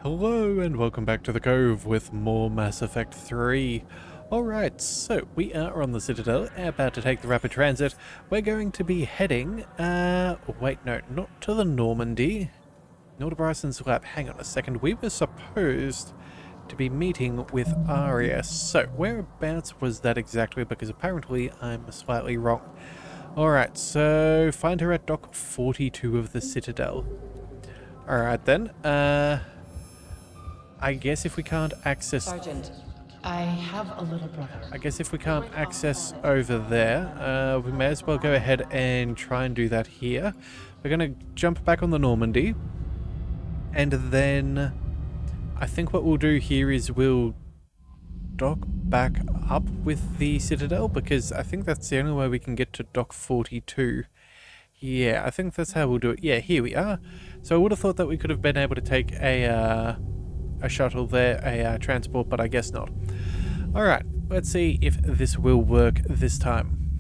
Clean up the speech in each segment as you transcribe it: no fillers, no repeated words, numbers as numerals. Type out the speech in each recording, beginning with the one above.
Hello and welcome back to the Cove with more Mass Effect 3. Alright, so we are on the Citadel, about to take the rapid transit. We're going to be heading, wait, no, not to the Normandy, nor to Bryson's lab. Hang on a second, we were supposed to be meeting with Aria. So, whereabouts was that exactly? Because apparently I'm slightly wrong. Alright, so find her at Dock 42 of the Citadel. Alright then, I guess if we can't access... Sergeant, I have a little brother. I guess if we can't access over there, we may as well go ahead and try and do that here. We're going to jump back on the Normandy. And then I think what we'll do here is we'll dock back up with the Citadel, because I think that's the only way we can get to Dock 42. Yeah, I think that's how we'll do it. Yeah, here we are. So I would have thought that we could have been able to take a shuttle there, a transport, but I guess not. Alright, let's see if this will work this time.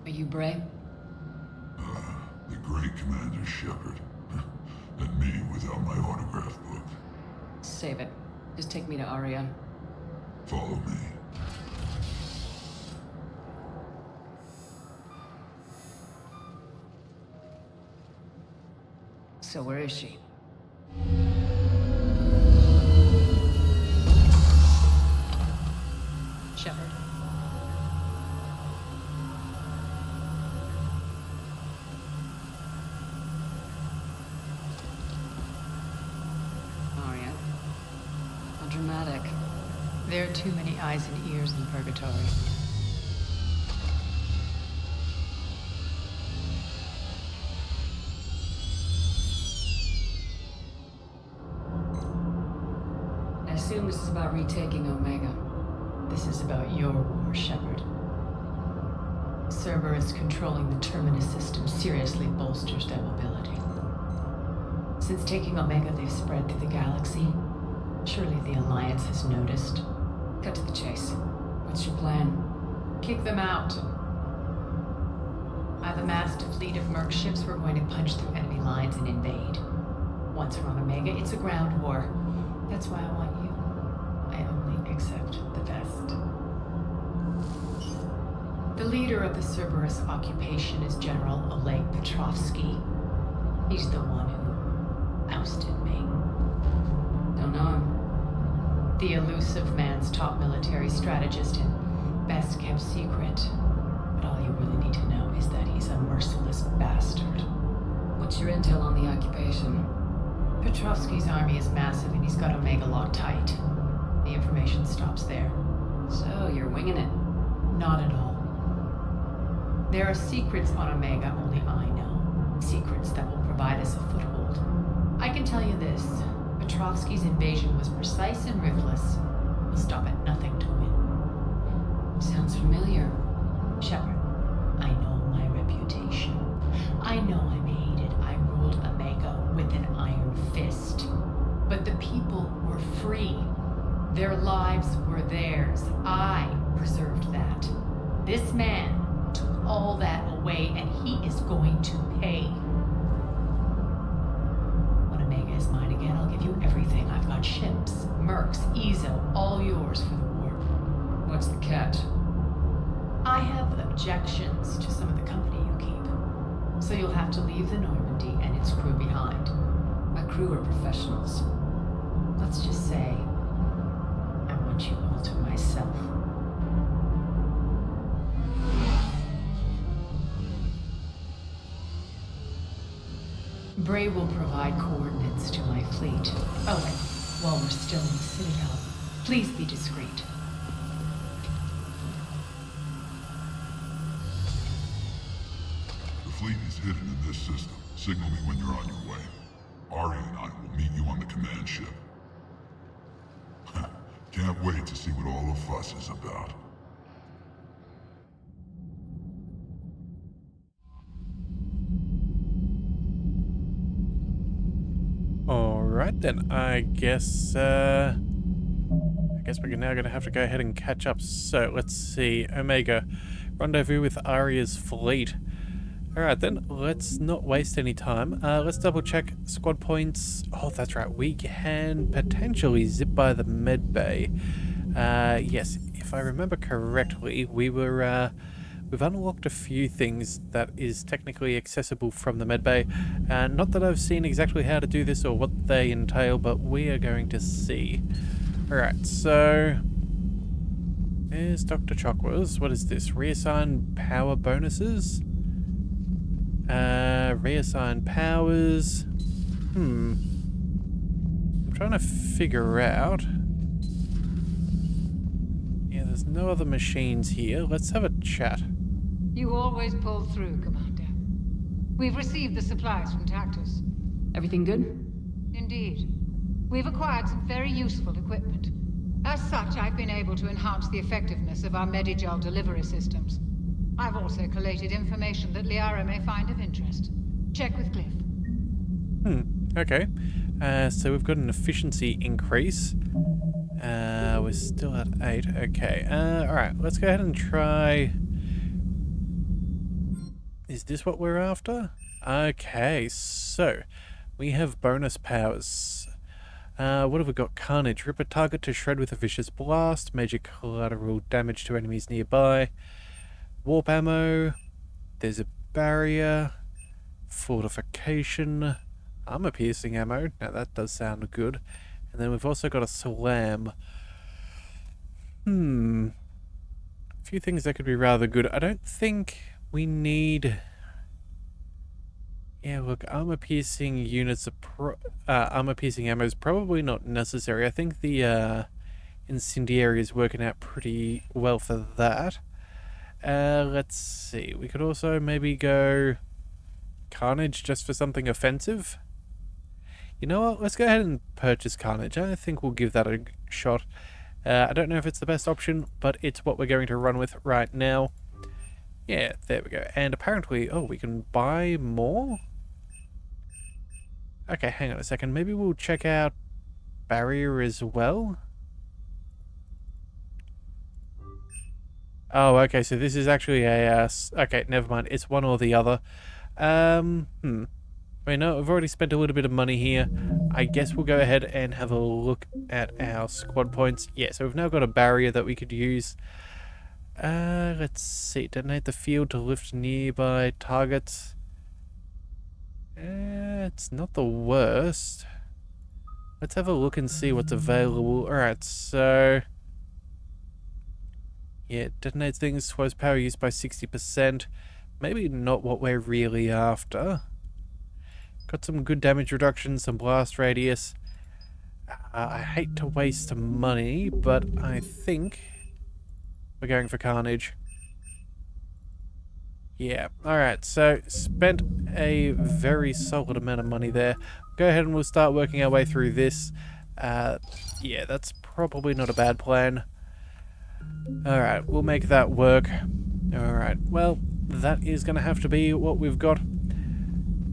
Are you Bray? The great Commander Shepard. And me without my autograph book. Save it. Just take me to Aria. Follow me. So where is she? Shepard. Aria. How dramatic. There are too many eyes and ears in purgatory. I assume this is about retaking Omega. This is about your war, Shepard. Cerberus controlling the Terminus system seriously bolsters their mobility. Since taking Omega, they've spread through the galaxy. Surely the Alliance has noticed. Cut to the chase. What's your plan? Kick them out. I've amassed a fleet of merc ships. We're going to punch through enemy lines and invade. Once we're on Omega, it's a ground war. That's why I want you. I only accept the best. The leader of the Cerberus occupation is General Oleg Petrovsky. He's the one who ousted me. Don't know him. The elusive man's top military strategist and best kept secret. But all you really need to know is that he's a merciless bastard. What's your intel on the occupation? Petrovsky's army is massive and he's got Omega locked tight. The information stops there. So, you're winging it? Not at all. There are secrets on Omega only I know. Secrets that will provide us a foothold. I can tell you this. Petrovsky's invasion was precise and ruthless. He'll stop at nothing to win. Sounds familiar. Shepard, I know my reputation. I know I'm hated. I ruled Omega with an iron fist. But the people were free. Their lives were theirs. I preserved that. This man took all that away, and he is going to pay. When Omega is mine again, I'll give you everything. I've got ships, mercs, Ezo, all yours for the war. What's the catch? I have objections to some of the company you keep. So you'll have to leave the Normandy and its crew behind. My crew are professionals. Let's just say, I want you all to myself. Bray will provide coordinates to my fleet. Oh, and while we're still in the Citadel, please be discreet. The fleet is hidden in this system. Signal me when you're on your way. Aria and I will meet you on the command ship. Can't wait to see what all the fuss is about. Alright then, I guess we're now going to have to go ahead and catch up. So, let's see. Omega. Rendezvous with Aria's fleet. Alright then, let's not waste any time. Let's double check squad points. Oh, that's right, we can potentially zip by the med bay. Yes, if I remember correctly, we've unlocked a few things that is technically accessible from the med bay. Not that I've seen exactly how to do this or what they entail, but we are going to see. Alright, so there's Dr. Chokwa's. What is this? Reassign power bonuses? Reassign powers. I'm trying to figure out. Yeah, there's no other machines here. Let's have a chat. You always pull through, Commander. We've received the supplies from Tactus. Everything good? Indeed. We've acquired some very useful equipment. As such, I've been able to enhance the effectiveness of our Medigel delivery systems. I've also collated information that Liara may find of interest. Check with Cliff. Okay. So we've got an efficiency increase. We're still at 8. Okay. Alright, let's go ahead and try... Is this what we're after? Okay, so we have bonus powers. What have we got? Carnage. Rip a target to shred with a vicious blast. Major collateral damage to enemies nearby. Warp ammo. There's a barrier. Fortification. Armor piercing ammo. Now that does sound good. And then we've also got a slam. A few things that could be rather good. I don't think we need... Yeah, look, armor piercing units are armor piercing ammo is probably not necessary. I think the incendiary is working out pretty well for that. Let's see. We could also maybe go Carnage just for something offensive. You know what? Let's go ahead and purchase Carnage. I think we'll give that a shot. I don't know if it's the best option, but it's what we're going to run with right now. Yeah, there we go. And apparently, oh, we can buy more? Okay, hang on a second. Maybe we'll check out Barrier as well. Oh, okay, so this is actually a... okay, never mind. It's one or the other. I know I've already spent a little bit of money here. I guess we'll go ahead and have a look at our squad points. Yeah, so we've now got a barrier that we could use. Let's see. Detonate the field to lift nearby targets. It's not the worst. Let's have a look and see what's available. Alright, so... Yeah, detonates things, slows power use by 60%. Maybe not what we're really after. Got some good damage reduction, some blast radius. I hate to waste money, but I think we're going for Carnage. Yeah, alright, so spent a very solid amount of money there. Go ahead and we'll start working our way through this. Yeah, that's probably not a bad plan. Alright, we'll make that work. Alright, well, that is going to have to be what we've got.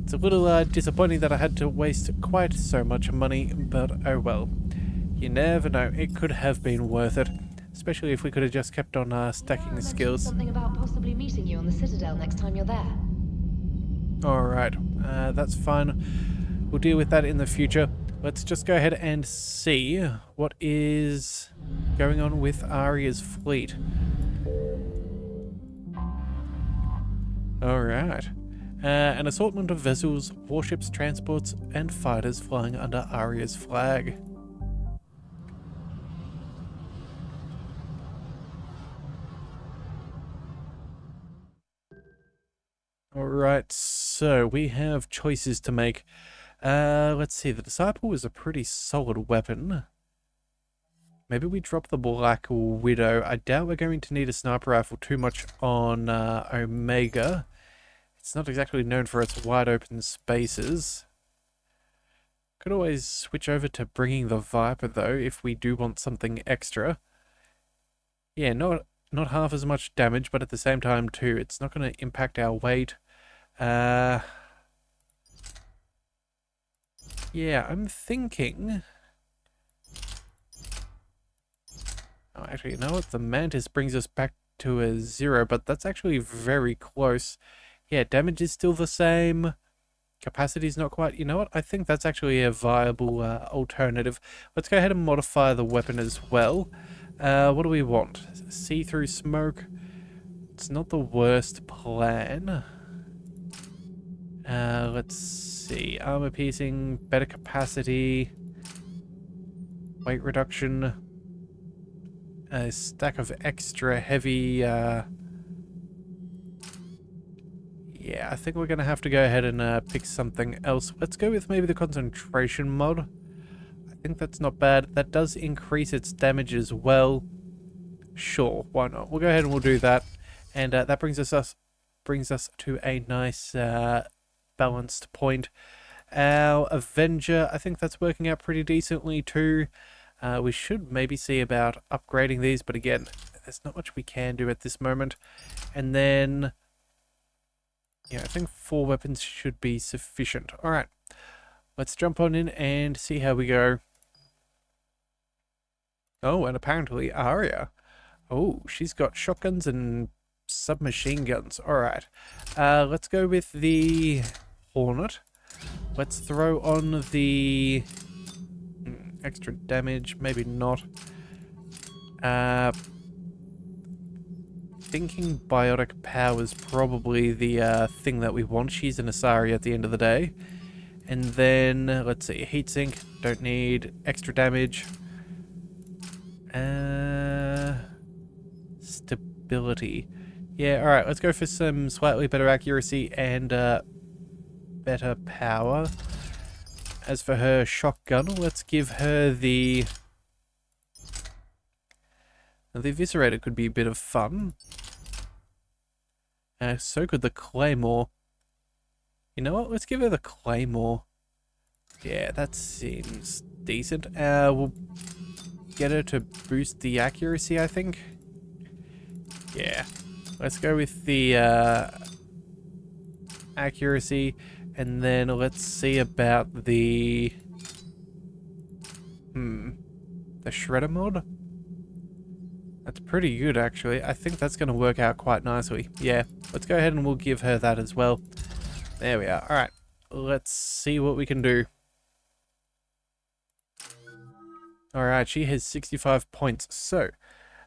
It's a little disappointing that I had to waste quite so much money, but oh well. You never know, it could have been worth it. Especially if we could have just kept on stacking the skills. Something about possibly meeting you on the Citadel next time you're there. Alright, that's fine. We'll deal with that in the future. Let's just go ahead and see what is going on with Aria's fleet. Alright. An assortment of vessels, warships, transports, and fighters flying under Aria's flag. Alright, so we have choices to make. Let's see, the Disciple is a pretty solid weapon. Maybe we drop the Black Widow. I doubt we're going to need a sniper rifle too much on Omega. It's not exactly known for its wide open spaces. Could always switch over to bringing the Viper though, if we do want something extra. Yeah, not half as much damage, but at the same time too, it's not going to impact our weight. Yeah, I'm thinking... Oh, actually, you know what? The Mantis brings us back to a 0, but that's actually very close. Yeah, damage is still the same. Capacity is not quite... You know what? I think that's actually a viable alternative. Let's go ahead and modify the weapon as well. What do we want? See-through smoke. It's not the worst plan. Let's see. Armor piercing, better capacity, weight reduction, a stack of extra heavy... Yeah, I think we're going to have to go ahead and pick something else. Let's go with maybe the concentration mod. I think that's not bad. That does increase its damage as well. Sure, why not? We'll go ahead and we'll do that. And that brings us to a nice balanced point. Our Avenger, I think that's working out pretty decently too. We should maybe see about upgrading these, but again, there's not much we can do at this moment. And then... yeah, I think 4 weapons should be sufficient. Alright, let's jump on in and see how we go. Oh, and apparently Aria. Oh, she's got shotguns and submachine guns. Alright, let's go with the Hornet. Let's throw on the extra damage, maybe not. Thinking biotic power is probably the thing that we want. She's an Asari at the end of the day. And then, let's see, heatsink, don't need extra damage. Stability. Yeah, alright, let's go for some slightly better accuracy and better power. As for her shotgun, let's give her the... now, the Eviscerator could be a bit of fun. So could the Claymore. You know what? Let's give her the Claymore. Yeah, that seems decent. We'll get her to boost the accuracy, I think. Yeah. Let's go with the accuracy. And then let's see about the... the Shredder mod? That's pretty good, actually. I think that's going to work out quite nicely. Yeah, let's go ahead and we'll give her that as well. There we are. Alright, let's see what we can do. Alright, she has 65 points. So,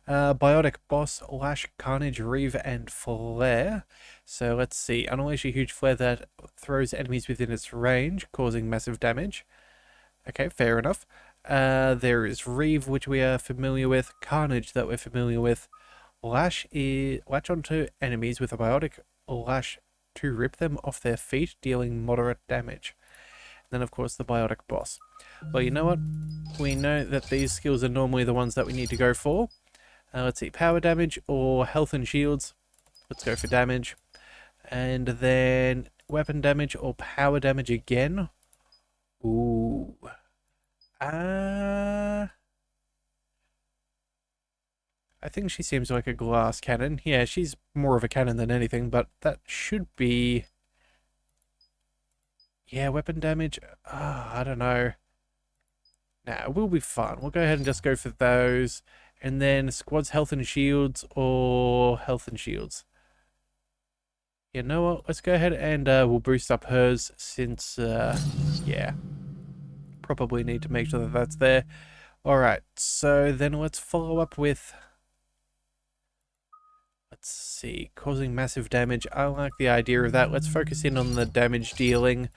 Biotic Boss, Lash, Carnage, Reave, and Flare. So let's see. Unleash a huge flare that throws enemies within its range, causing massive damage. Okay, fair enough. There is Reave, which we are familiar with. Carnage, that we're familiar with. Latch onto enemies with a biotic lash to rip them off their feet, dealing moderate damage. And then, of course, the biotic boss. Well, you know what? We know that these skills are normally the ones that we need to go for. Let's see, power damage or health and shields. Let's go for damage. And then weapon damage or power damage again. Ooh. I think she seems like a glass cannon. Yeah, she's more of a cannon than anything, but that should be... yeah, weapon damage. I don't know. Nah, we'll be fine. We'll go ahead and just go for those. And then squad's health and shields or health and shields. You know what? Let's go ahead and we'll boost up hers since, yeah. Probably need to make sure that that's there. Alright, so then let's follow up with... let's see, causing massive damage. I like the idea of that. Let's focus in on the damage dealing.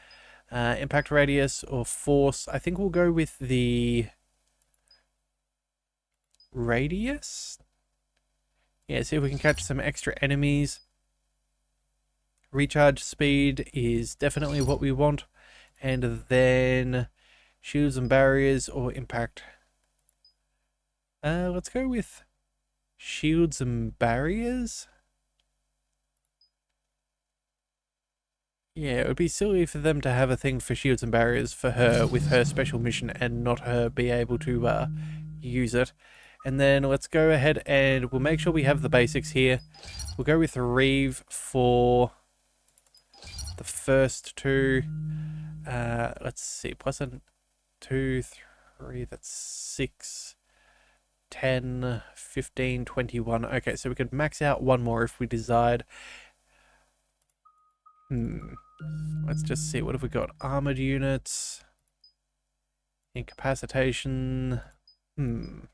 Impact radius or force. I think we'll go with the... radius? Yeah, see if we can catch some extra enemies. Recharge speed is definitely what we want. And then... shields and barriers or impact. Let's go with shields and barriers. Yeah, it would be silly for them to have a thing for shields and barriers for her with her special mission and not her be able to use it. And then let's go ahead and we'll make sure we have the basics here. We'll go with Reave for the first two. Let's see, plus a 2, 3, that's 6, 10, 15, 21. Okay, so we could max out one more if we desired. Let's just see. What have we got? Armored units. Incapacitation. You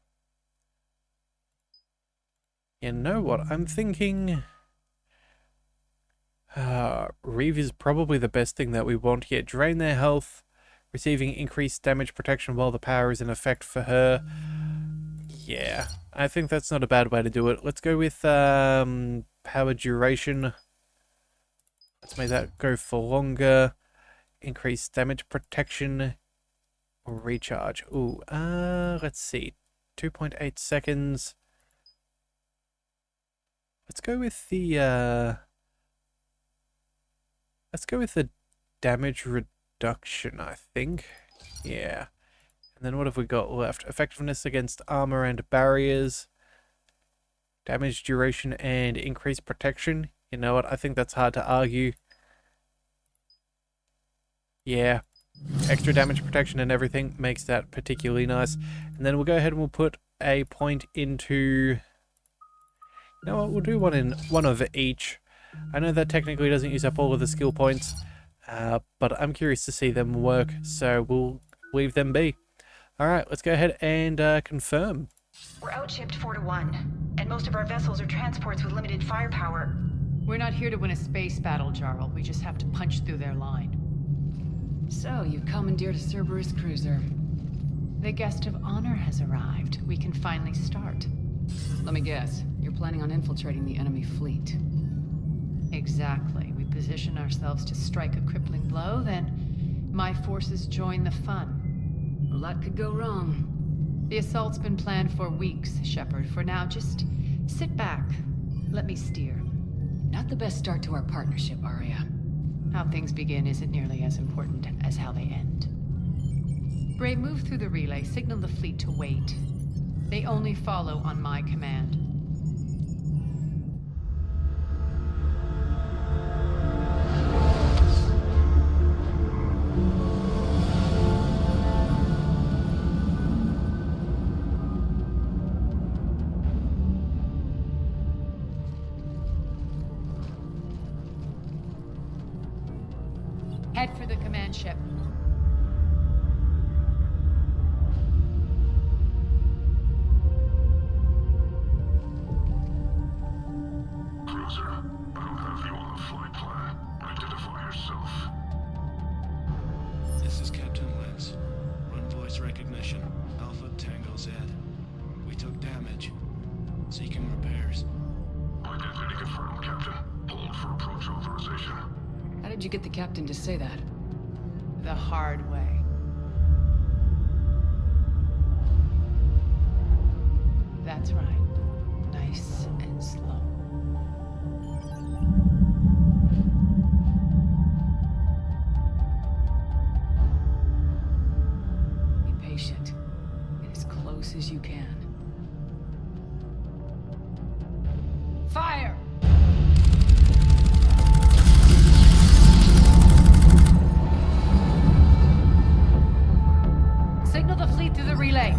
know what? I'm thinking... Reeve is probably the best thing that we want here. Drain their health, receiving increased damage protection while the power is in effect for her. Yeah, I think that's not a bad way to do it. Let's go with power duration. Let's make that go for longer. Increased damage protection or recharge. Ooh, let's see. 2.8 seconds. Let's go with the damage reduction, I think. Yeah. And then what have we got left? Effectiveness against armor and barriers. Damage duration and increased protection. You know what? I think that's hard to argue. Yeah. Extra damage protection and everything makes that particularly nice. And then we'll go ahead and we'll put a point into... You know what? We'll do one of each. I know that technically doesn't use up all of the skill points, but I'm curious to see them work, so we'll leave them be. Alright, let's go ahead and confirm. We're outshipped 4-1, and most of our vessels are transports with limited firepower. We're not here to win a space battle, Jarl. We just have to punch through their line. So, you've commandeered a Cerberus cruiser. The guest of honor has arrived. We can finally start. Let me guess. You're planning on infiltrating the enemy fleet. Exactly. We position ourselves to strike a crippling blow, then my forces join the fun. A lot could go wrong. The assault's been planned for weeks, Shepard. For now, just sit back. Let me steer. Not the best start to our partnership, Aria. How things begin isn't nearly as important as how they end. Bray, move through the relay. Signal the fleet to wait. They only follow on my command. Head for the command ship. Cruiser, I don't have you on the flight plan. Identify yourself. This is Captain Lens. Run voice recognition. Alpha Tango Z. We took damage. Seeking repairs. Identity confirmed, Captain. Hold for approach authorization. How did you get the captain to say that? The hard way. That's right. Nice and slow. Be patient. Get as close as you can. Fire! Signal the fleet through the relay.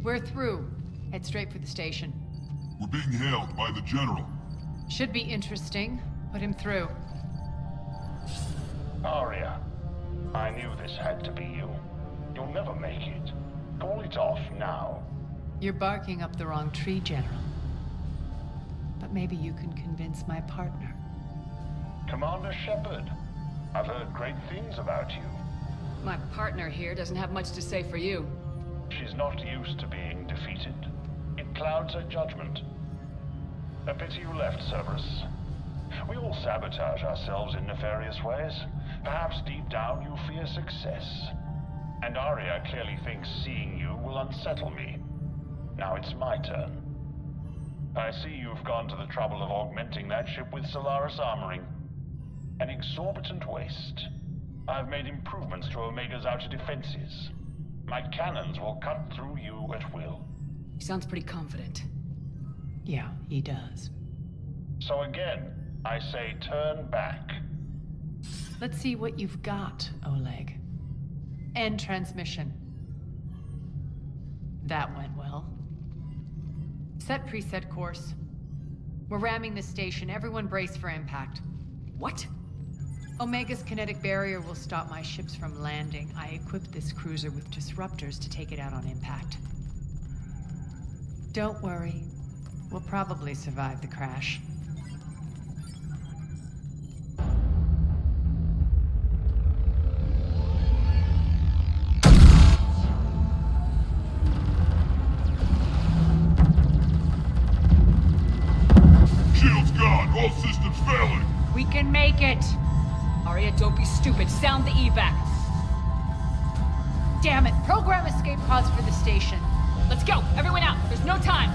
We're through. Head straight for the station. We're being hailed by the General. Should be interesting. Put him through. Aria, I knew this had to be you. You'll never make it. Call it off now. You're barking up the wrong tree, General. But maybe you can convince my partner. Commander Shepard, I've heard great things about you. My partner here doesn't have much to say for you. She's not used to being defeated. It clouds her judgment. A pity you left, Cerberus. We all sabotage ourselves in nefarious ways. Perhaps deep down you fear success. And Aria clearly thinks seeing you will unsettle me. Now it's my turn. I see you've gone to the trouble of augmenting that ship with Solaris armoring. An exorbitant waste. I've made improvements to Omega's outer defenses. My cannons will cut through you at will. He sounds pretty confident. Yeah, he does. So again, I say turn back. Let's see what you've got, Oleg. End transmission. That went well. Set preset course. We're ramming the station. Everyone brace for impact. What? Omega's kinetic barrier will stop my ships from landing. I equipped this cruiser with disruptors to take it out on impact. Don't worry. We'll probably survive the crash. Shield's gone. All systems failing. We can make it! Aria, don't be stupid. Sound the evac. Damn it! Program escape pods for the station. Let's go. Everyone out. There's no time.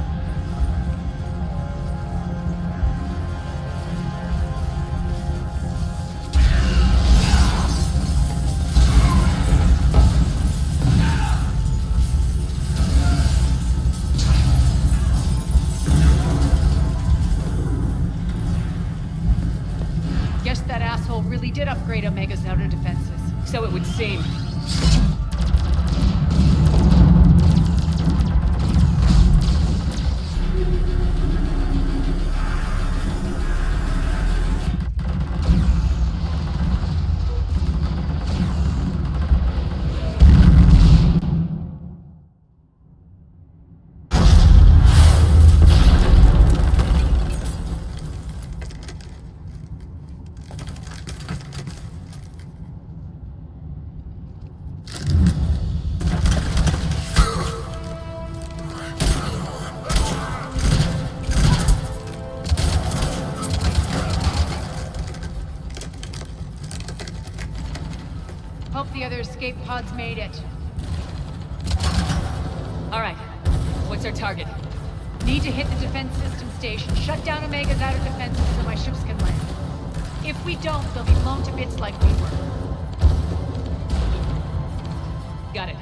Guess that asshole really did upgrade Omega's outer defenses. So it would seem. Hope the other escape pods made it. All right. What's our target? Need to hit the defense system station. Shut down Omega's outer defenses so my ships can land. If we don't, they'll be blown to bits like we were. Got it.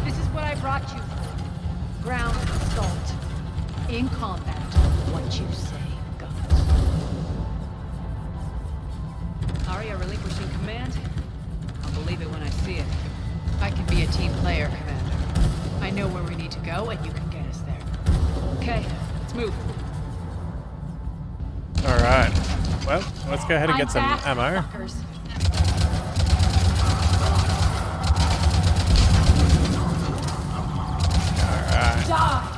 This is what I brought you for. Ground assault. In combat, what you say goes. Aria relinquishing command? I'll believe it when I see it. I can be a team player, Commander. I know where we need to go, and you can get us there. Okay, let's move. Alright. Well, let's go ahead and get I'm some back, ammo. fuckers. Alright. Die!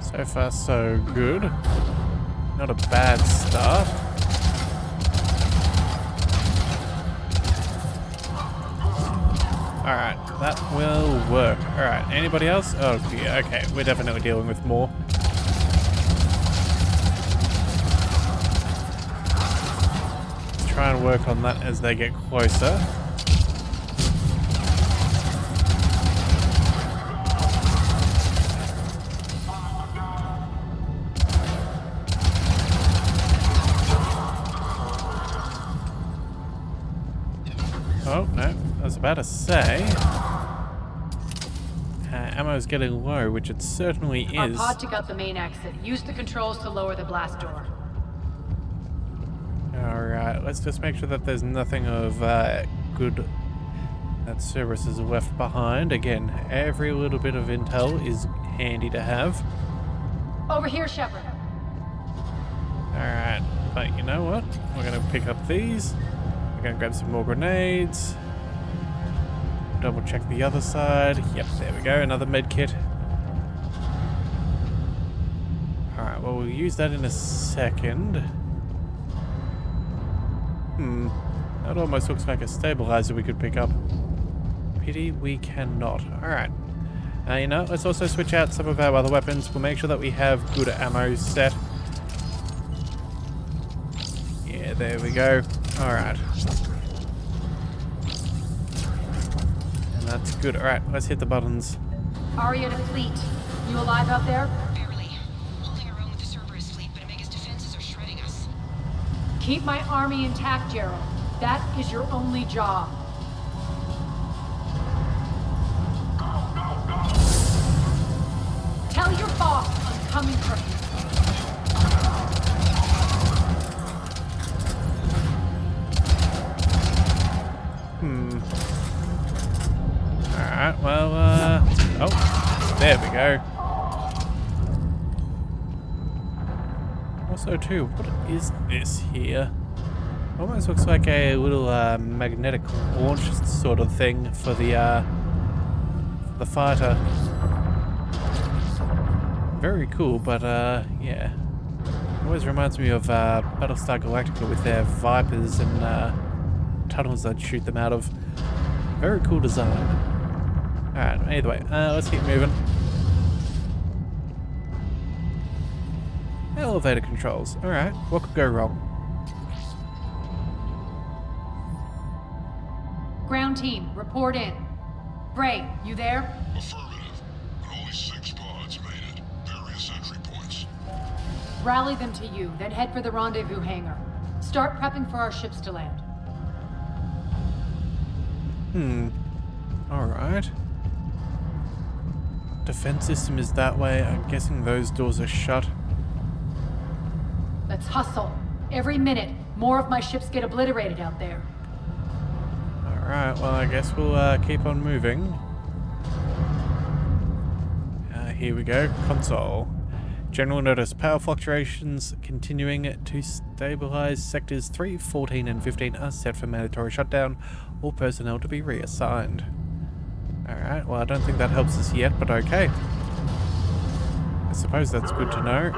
So far, so good. Not a bad start. Alright, that will work. Alright, anybody else? Oh, yeah, okay. We're definitely dealing with more. Let's try and work on that as they get closer. Oh, no. I was about to say... ammo's getting low, which it certainly Our is. pod took out the main exit. Use the controls to lower the blast door. Alright, let's just make sure that there's nothing of good that Cerberus is left behind. Again, every little bit of intel is handy to have. Over here, Shepard. Alright, but you know what? We're going to pick up these. We're going to grab some more grenades. Double check the other side. Yep, there we go. Another med kit. Alright, well, we'll use that in a second. That almost looks like a stabilizer we could pick up. Pity we cannot. Alright. You know, let's also switch out some of our other weapons. We'll make sure that we have good ammo set. Yeah, there we go. Alright. And that's good. Alright, let's hit the buttons. Aria to fleet. You alive out there? Barely. Holding our own with the Cerberus fleet, but Omega's defenses are shredding us. Keep my army intact, Gerald. That is your only job. Go, go, go! Tell your boss I'm coming for him. Alright, well, oh, there we go. Also, too, what is this here? Almost looks like a little magnetic launch sort of thing for the fighter. Very cool, but yeah. Always reminds me of Battlestar Galactica with their Vipers and tunnels that shoot them out of. Very cool design. Alright, either way, let's keep moving. Elevator controls. Alright, what could go wrong? Ground team, report in. Bray, you there? Affirmative. But only 6 pods made it. Various entry points. Rally them to you, then head for the rendezvous hangar. Start prepping for our ships to land. Alright. Defense system is that way. I'm guessing those doors are shut. Let's hustle. Every minute, more of my ships get obliterated out there. Alright, well I guess we'll keep on moving. Here we go. Console. General notice. Power fluctuations continuing to stabilize. Sectors 3, 14 and 15 are set for mandatory shutdown. All personnel to be reassigned. Alright, well I don't think that helps us yet, but okay. I suppose that's good to know.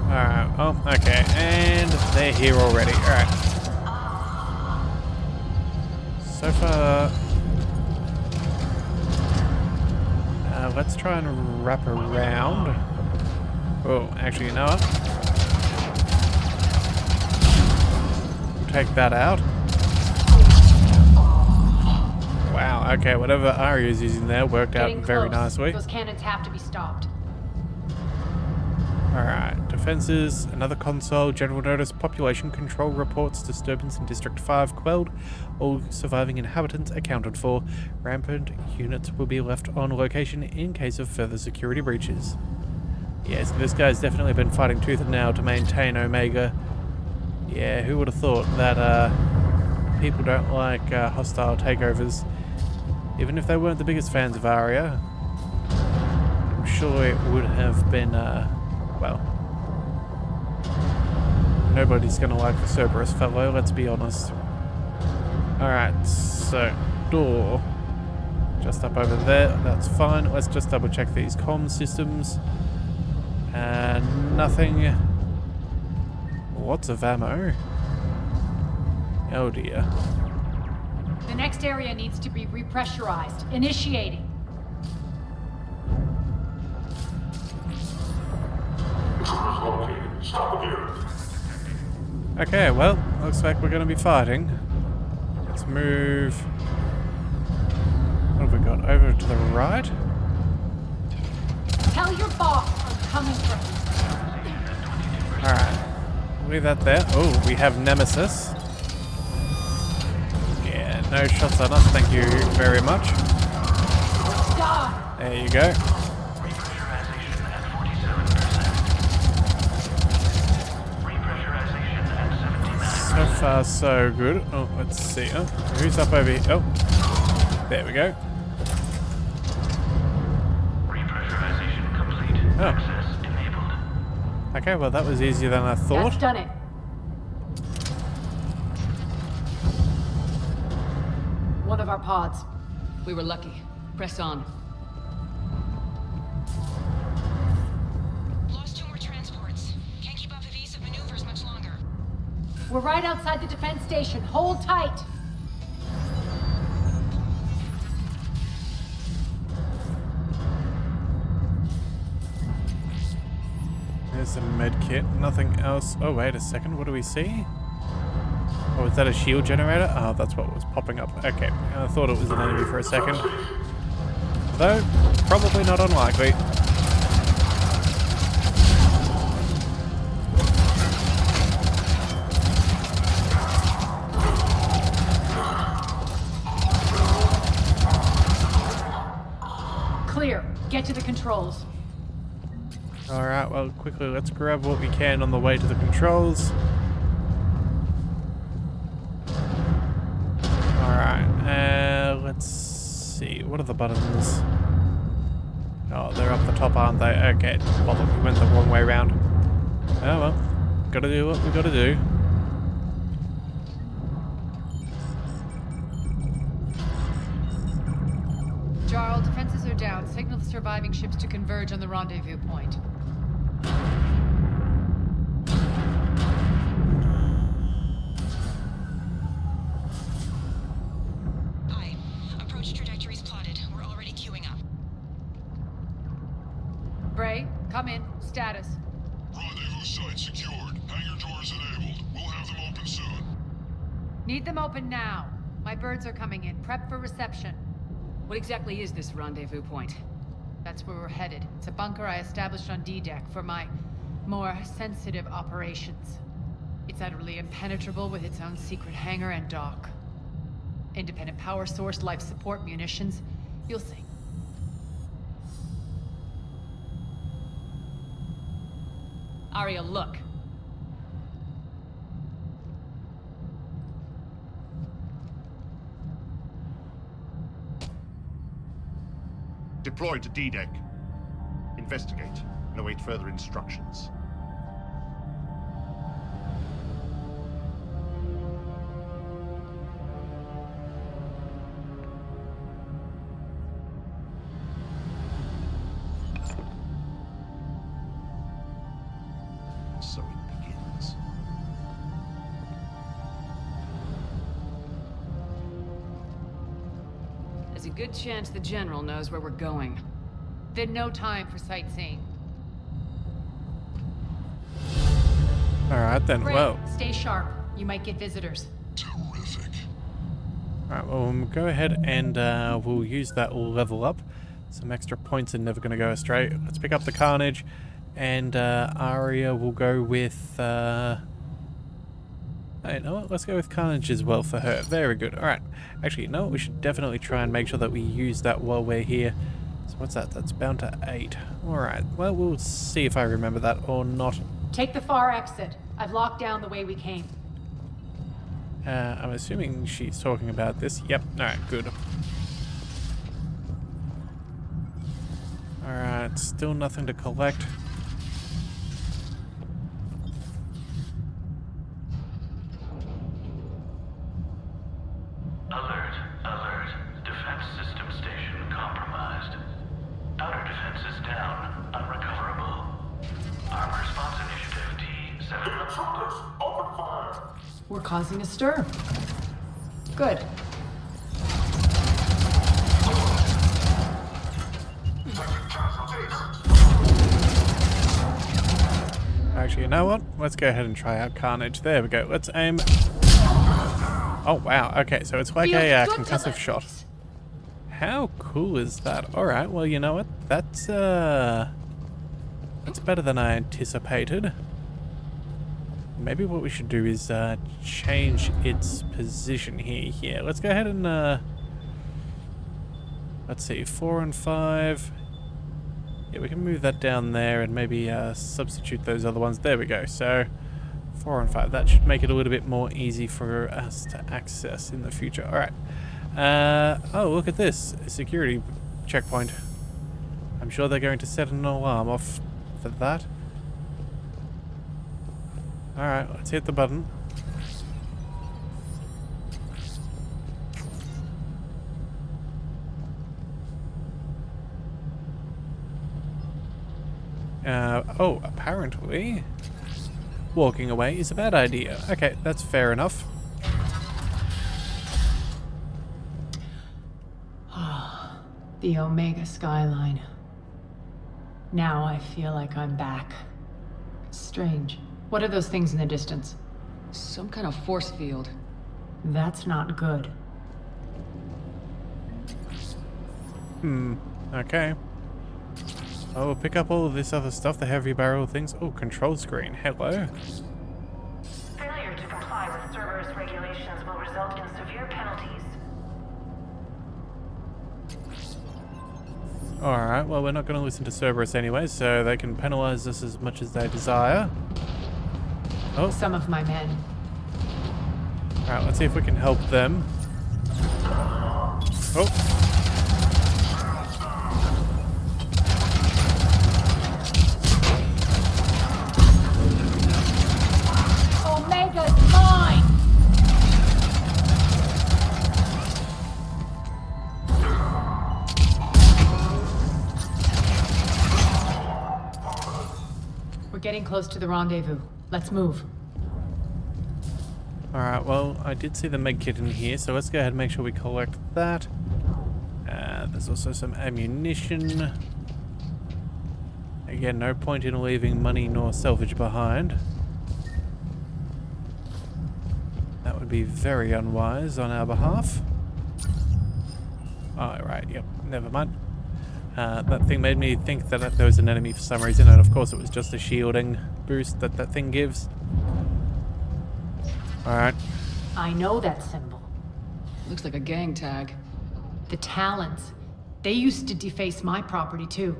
Alright, oh, okay, and they're here already. Alright. So far... let's try and wrap around. Oh, actually, you know what? We'll take that out. Wow, okay, whatever Aria's using there worked out very nicely. Those cannons have to be stopped. Alright, defenses, another console, general notice, population control reports, disturbance in District 5 quelled, all surviving inhabitants accounted for. Rampant units will be left on location in case of further security breaches. Yes, this guy's definitely been fighting tooth and nail to maintain Omega. Yeah, who would have thought that people don't like hostile takeovers, even if they weren't the biggest fans of Aria. I'm sure it would have been well, nobody's gonna like the Cerberus fellow, let's be honest. Alright, so door just up over there, that's fine. Let's just double check these comm systems. Nothing. Lots of ammo. Oh dear. The next area needs to be repressurized. Initiating. Okay, well, looks like we're going to be fighting. Let's move. What have we got? Over to the right? Tell your boss I'm coming for him. Alright. Leave that there. Oh, we have Nemesis. Yeah, no shots on us, thank you very much. There you go. So far, so good. Oh, let's see. Oh, who's up over here? Oh, there we go. Repressurization complete. Oh. Access enabled. Okay, well that was easier than I thought. That's done it. One of our pods. We were lucky. Press on. Lost 2 more transports. Can't keep up evasive maneuvers much longer. We're right outside the defense station. Hold tight. There's a med kit, nothing else. Oh, wait a second, what do we see? Oh, is that a shield generator? Oh, that's what was popping up. Okay, I thought it was an enemy for a second. Though, probably not unlikely. Clear. Get to the controls. Alright, well, quickly, let's grab what we can on the way to the controls. Alright, let's see. What are the buttons? Oh, they're up the top, aren't they? Okay, well, look, we went the wrong way around. Oh well, gotta do what we gotta do. Jarl, defenses are down. Signal the surviving ships to converge on the rendezvous point. Aye. Approach trajectories plotted. We're already queuing up. Bray, come in. Status. Rendezvous site secured. Hangar doors enabled. We'll have them open soon. Need them open now. My birds are coming in. Prep for reception. What exactly is this rendezvous point? That's where we're headed. It's a bunker I established on D-Deck for my more sensitive operations. It's utterly impenetrable with its own secret hangar and dock. Independent power source, life support, munitions. You'll see. Aria, look. Deploy to D-Deck. Investigate and await further instructions. So it begins. There's a good chance the General knows where we're going. Then no time for sightseeing. Alright then, Bray, well. stay sharp. You might get visitors. Terrific. Alright, well, we'll go ahead and we'll use that level up. Some extra points are never going to go astray. Let's pick up the Carnage, and Aria will go with... you know what? Let's go with Carnage as well for her. Very good. Alright. Actually, you know what? We should definitely try and make sure that we use that while we're here. So what's that? That's bound to 8. Alright. Well, we'll see if I remember that or not. Take the far exit. I've locked down the way we came. I'm assuming she's talking about this. Yep. Alright, good. Alright, still nothing to collect. Alert, alert. Defense system station compromised. Outer defenses down, unrecoverable. Armor response initiative T7. Intruders, open fire! We're causing a stir. Good. Actually, you know what? Let's go ahead and try out Carnage. There we go. Let's aim. Oh, wow. Okay, so it's like a concussive shot. How cool is that? Alright, well, you know what? That's better than I anticipated. Maybe what we should do is change its position here. Yeah, let's go ahead and let's see, 4 and 5. Yeah, we can move that down there and maybe substitute those other ones. There we go. So 4 and 5. That should make it a little bit more easy for us to access in the future. Alright. Oh, look at this. A security checkpoint. I'm sure they're going to set an alarm off for that. Alright, let's hit the button. Oh, apparently walking away is a bad idea. Okay, that's fair enough. The Omega skyline. Now I feel like I'm back. Strange. What are those things in the distance? Some kind of force field. That's not good. Okay. Oh, we'll pick up all of this other stuff, the heavy barrel things. Oh, control screen. Hello. Failure to comply with Cerberus regulations will result in severe penalties. Alright, well, we're not going to listen to Cerberus anyway, so they can penalize us as much as they desire. Oh. Some of my men. Alright, let's see if we can help them. Oh. Omega's mine! We're getting close to the rendezvous. Let's move. Alright, well, I did see the med kit in here, so let's go ahead and make sure we collect that. There's also some ammunition. Again, no point in leaving money nor salvage behind. That would be very unwise on our behalf. Oh, right, yep, never mind. That thing made me think that there was an enemy for some reason, and of course it was just a shielding boost that that thing gives. Alright. I know that symbol. Looks like a gang tag. The Talons. They used to deface my property too.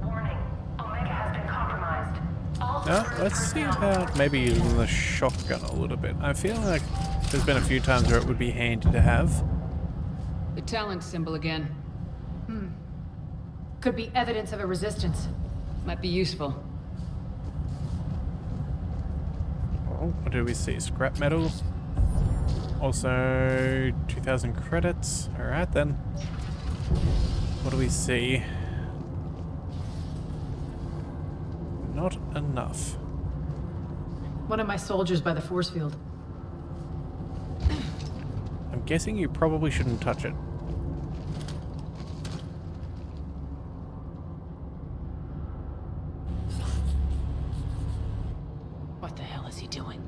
Warning. Omega has been compromised. All Let's see about maybe using the shotgun a little bit. I feel like there's been a few times where it would be handy to have. The talent symbol again. Could be evidence of a resistance. Might be useful. Oh, what do we see? Scrap metal. Also 2,000 credits. Alright then. What do we see? Not enough. One of my soldiers by the force field. I'm guessing you probably shouldn't touch it. What the hell is he doing?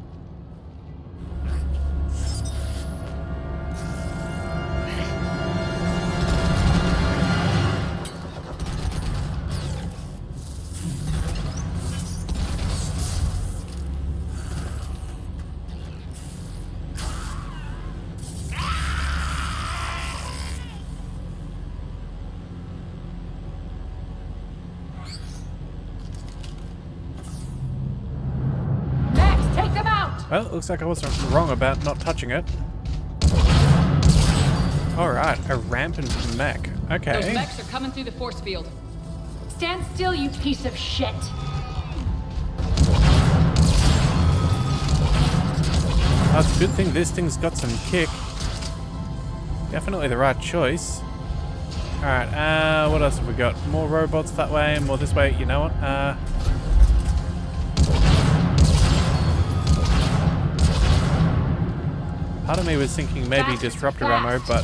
Well, it looks like I wasn't wrong about not touching it. Alright, a rampant mech. Okay. Those mechs are coming through the force field. Stand still, you piece of shit! That's a good thing this thing's got some kick. Definitely the right choice. Alright, what else have we got? More robots that way, more this way. You know what? Part of me was thinking maybe disruptor ammo, but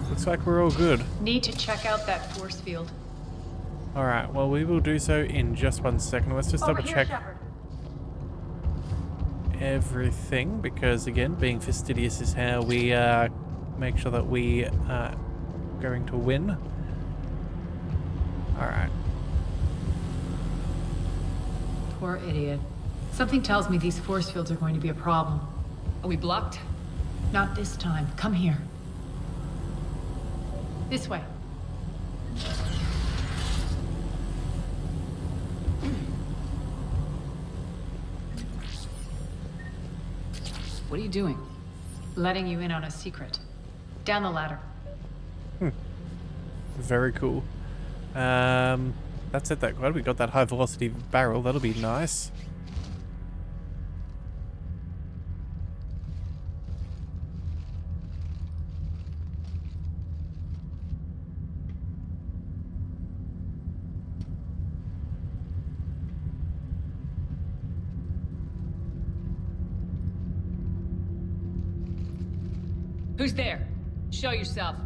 looks like we're all good. Need to check out that force field. Alright, well we will do so in just 1 second. Let's just double check everything, because again, being fastidious is how we make sure that we are going to win. Alright. Poor idiot. Something tells me these force fields are going to be a problem. Are we blocked? Not this time. Come here. This way. What are you doing? Letting you in on a secret. Down the ladder. Very cool. That's it. That glad we got that high velocity barrel. That'll be nice. Who's there? Show yourself.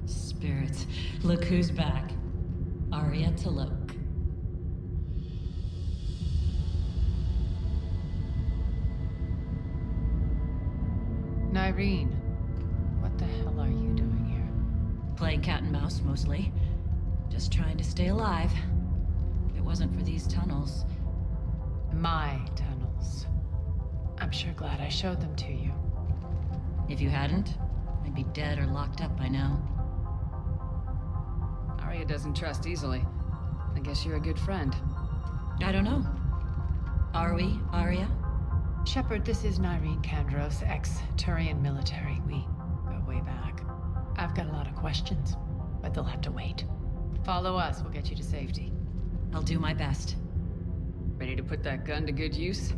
Spirits, look who's back. Aria to look. Nyreen, what the hell are you doing here? Playing cat and mouse, mostly. Just trying to stay alive. If it wasn't for these tunnels. My tunnels. I'm sure glad I showed them to you. If you hadn't, I'd be dead or locked up by now. Aria doesn't trust easily. I guess you're a good friend. I don't know. Are we, Aria? Shepard, this is Nyreen Kandros, ex-Turian military. We go way back. I've got a lot of questions, but they'll have to wait. Follow us, we'll get you to safety. I'll do my best. Ready to put that gun to good use?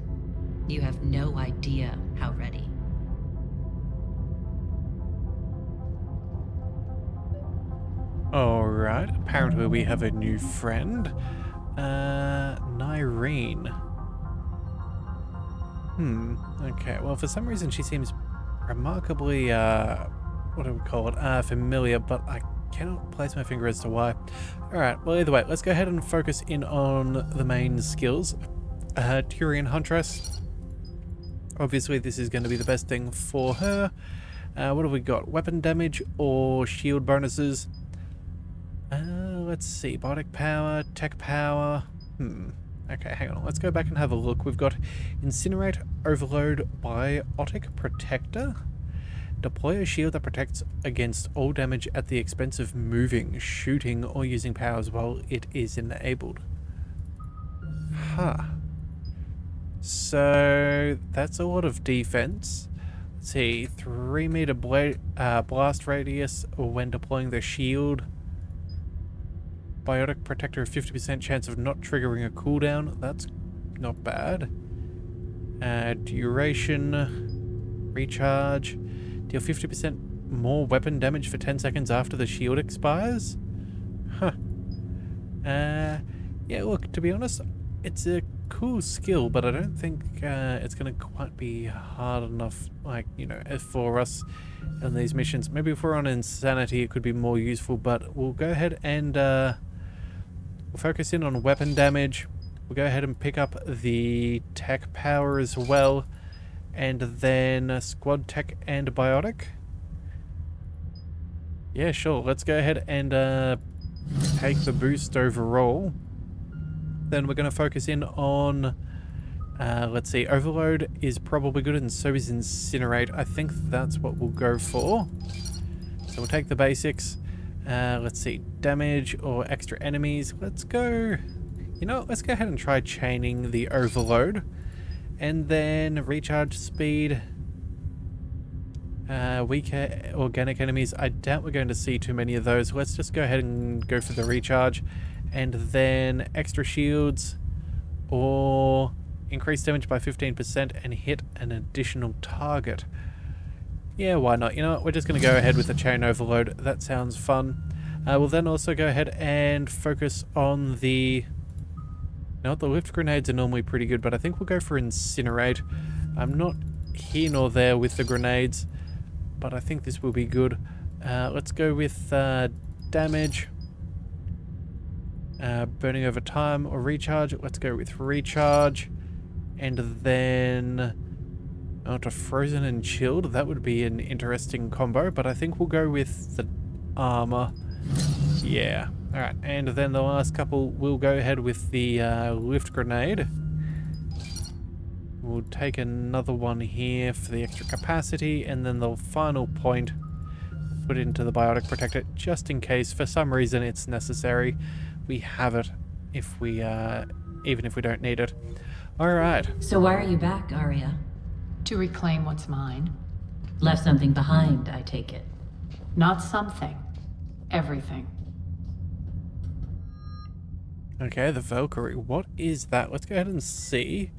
You have no idea how ready. Alright, apparently we have a new friend. Nyreen. Okay, well for some reason she seems remarkably, what do we call it, familiar, but I cannot place my finger as to why. Alright, well either way, let's go ahead and focus in on the main skills. Turian Huntress. Obviously this is going to be the best thing for her. What have we got? Weapon damage or shield bonuses? Let's see, biotic power, tech power. Okay, hang on. Let's go back and have a look. We've got Incinerate, Overload, Biotic Protector. Deploy a shield that protects against all damage at the expense of moving, shooting, or using powers while it is enabled. Huh. So, that's a lot of defense. Let's see, 3 meter blast radius when deploying the shield. Biotic Protector, 50% chance of not triggering a cooldown. That's not bad. Duration, recharge. Deal 50% more weapon damage for 10 seconds after the shield expires. Huh. Yeah, look, to be honest, it's a cool skill, but I don't think it's going to quite be hard enough, like, you know, for us in these missions. Maybe if we're on Insanity, it could be more useful, but we'll go ahead and we'll focus in on weapon damage. We'll go ahead and pick up the tech power as well, and then squad tech and biotic. Yeah, sure. Let's go ahead and take the boost overall. Then we're going to focus in on, let's see, Overload is probably good, and so is Incinerate. I think that's what we'll go for. So we'll take the basics. Let's see, damage or extra enemies. Let's go, you know, let's go ahead and try chaining the Overload. And then recharge speed. Weaker organic enemies. I doubt we're going to see too many of those. Let's just go ahead and go for the recharge. And then extra shields or increase damage by 15% and hit an additional target. Yeah, why not? You know what? We're just going to go ahead with the chain overload. That sounds fun. We'll then also go ahead and focus on the... You know what? The lift grenades are normally pretty good, but I think we'll go for Incinerate. I'm not here nor there with the grenades, but I think this will be good. Let's go with damage. Burning over time or recharge. Let's go with recharge. And then to frozen and chilled. That would be an interesting combo, but I think we'll go with the armor. Yeah. Alright, and then the last couple, we'll go ahead with the lift grenade. We'll take another one here for the extra capacity, and then the final point, put it into the biotic protector, just in case for some reason it's necessary. We have it if we, even if we don't need it. Alright. So why are you back, Aria? To reclaim what's mine. Left something behind, I take it. Not something. Everything. Okay, the Valkyrie. What is that? Let's go ahead and see.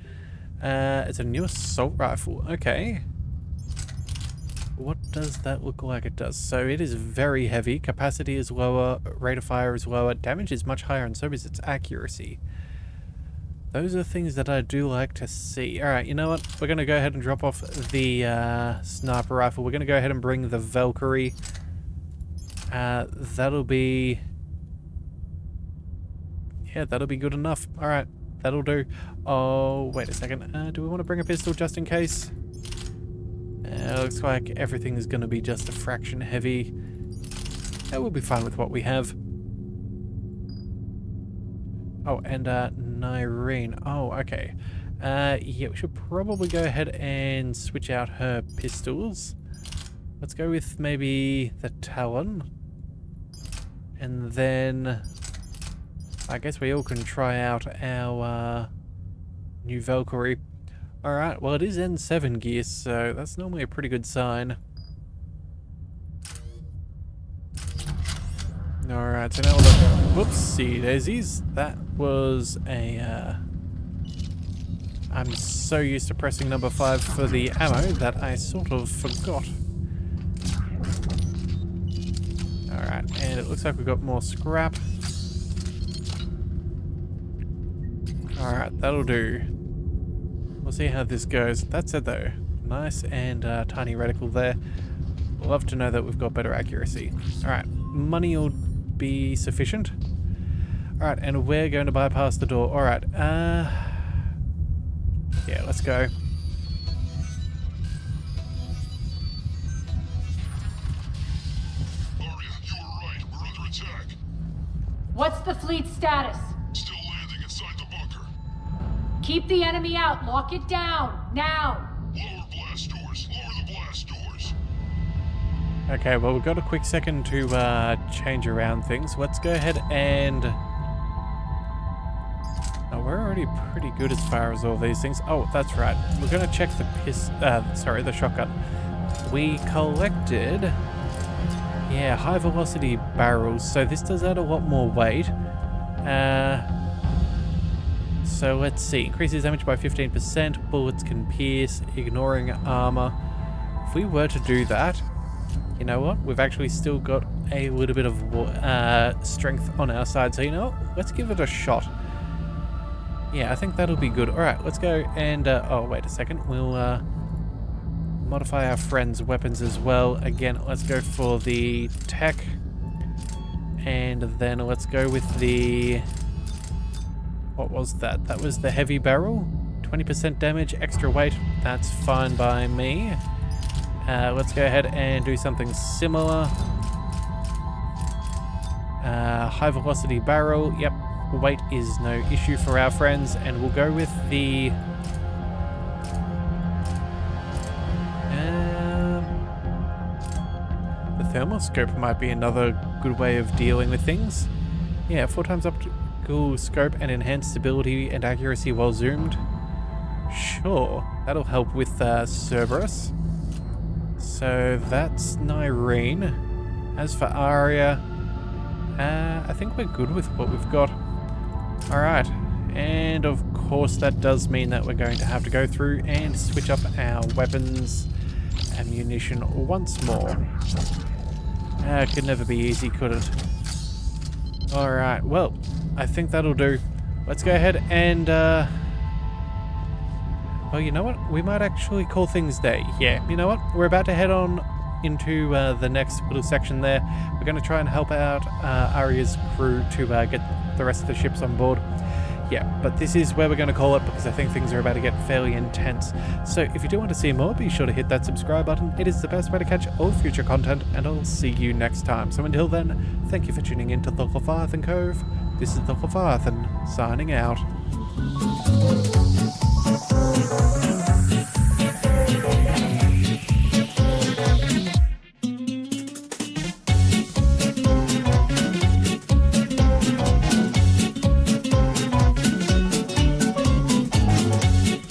It's a new assault rifle. Okay. What does that look like? It does. So it is very heavy. Capacity is lower. Rate of fire is lower. Damage is much higher, and so is its accuracy. Those are things that I do like to see. Alright, you know what? We're going to go ahead and drop off the sniper rifle. We're going to go ahead and bring the Valkyrie. That'll be... Yeah, that'll be good enough. Alright, that'll do. Oh, wait a second. Do we want to bring a pistol just in case? Looks like everything is going to be just a fraction heavy. Yeah, we'll be fine with what we have. Oh, and Nyreen. Oh, okay. Yeah, we should probably go ahead and switch out her pistols. Let's go with maybe the Talon. And then I guess we all can try out our new Valkyrie. Alright, well it is N7 gear, so that's normally a pretty good sign. Alright, so now we'll look. Whoopsie daisies. That was a... I'm so used to pressing number 5 for the ammo that I sort of forgot. Alright, and it looks like we've got more scrap. Alright, that'll do. We'll see how this goes. That said though, nice and tiny reticle there. Love to know that we've got better accuracy. Alright, money will be sufficient. Alright, and we're going to bypass the door. Alright, yeah, let's go. Aria, you were right. We're under attack. What's the fleet status? Still landing inside the bunker. Keep the enemy out. Lock it down. Now. Lower blast doors. Lower the blast doors. Okay, well we've got a quick second to change around things. Let's go ahead and... Oh, we're already pretty good as far as all these things. Oh, that's right. We're going to check the the shotgun. We collected... Yeah, high velocity barrels. So this does add a lot more weight. So let's see. Increases damage by 15%. Bullets can pierce, ignoring armor. If we were to do that... You know what? We've actually still got a little bit of strength on our side. So you know what? Let's give it a shot. Yeah, I think that'll be good. Alright, let's go and... oh, wait a second. We'll modify our friend's weapons as well. Again, let's go for the tech. And then let's go with the... What was that? That was the heavy barrel. 20% damage, extra weight. That's fine by me. Let's go ahead and do something similar. High velocity barrel. Yep. Weight is no issue for our friends, and we'll go with the thermal scope might be another good way of dealing with things. Yeah, 4 times optical scope and enhanced stability and accuracy while zoomed. Sure, that'll help with Cerberus. So that's Nyreen. As for Aria, I think we're good with what we've got. Alright, and of course that does mean that we're going to have to go through and switch up our weapons and munition once more. It could never be easy, could it? Alright, well, I think that'll do. Let's go ahead and, well, you know what? We might actually call things day. Yeah, you know what? We're about to head on into the next little section there. We're going to try and help out Aria's crew to get the rest of the ships on board. Yeah, but this is where we're going to call it because I think things are about to get fairly intense. So if you do want to see more, be sure to hit that subscribe button. It is the best way to catch all future content, and I'll see you next time. So until then, thank you for tuning in to the Leviathan Cove. This is the Leviathan signing out.